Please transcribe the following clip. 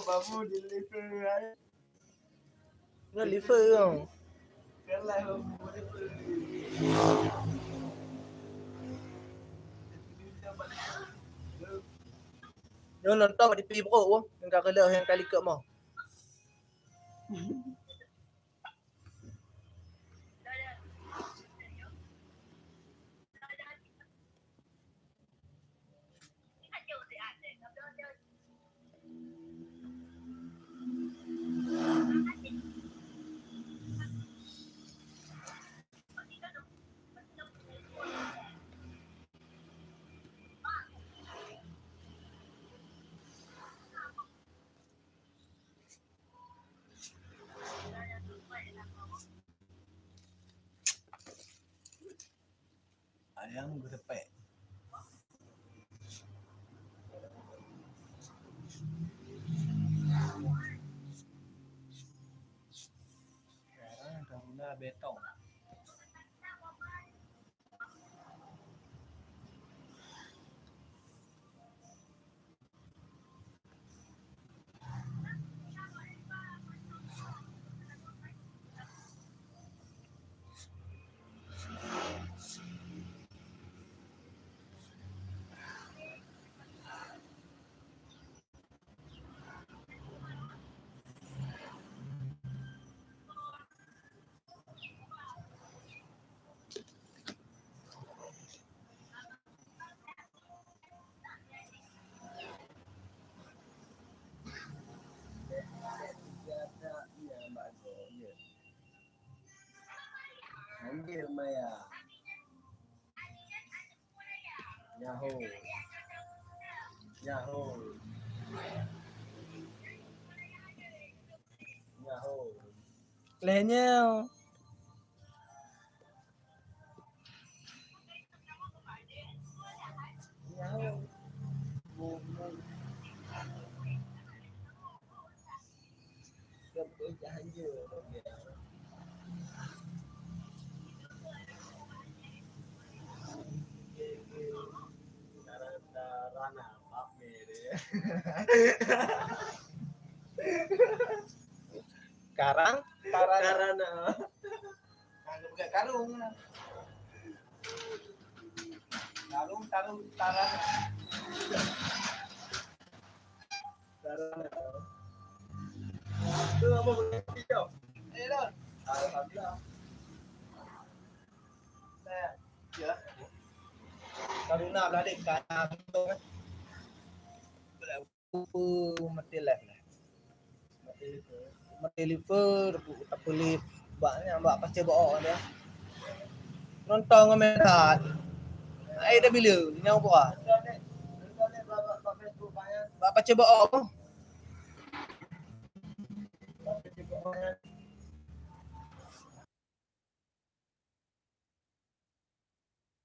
Bamu deliver right. Nó liver không? Kan lah bamu deliver. Nó nonton di pi bro yang kakak yang kali ke mau. Ayam gepek. Sekarang dah guna betong. Anjir Maya. Yahoo. Yahoo. Yahoo. Lehennya. Yahoo. Kepul anjir. Rana Pak Mere. Karang. Karana. Kagak pakai karung. Karung tarana. Tarana. Tu apa video? Don. Alhamdulillah. Saya ya. Karuna balik kanan tu kan. Mati left lah. Mati liver, tak boleh banyak buat pasca bawa dia. Nonton dengan merah. Ai dah bila? Ni apa ah? Nonton Facebook banyak. Buat pasca bawa apa? Facebook banyak.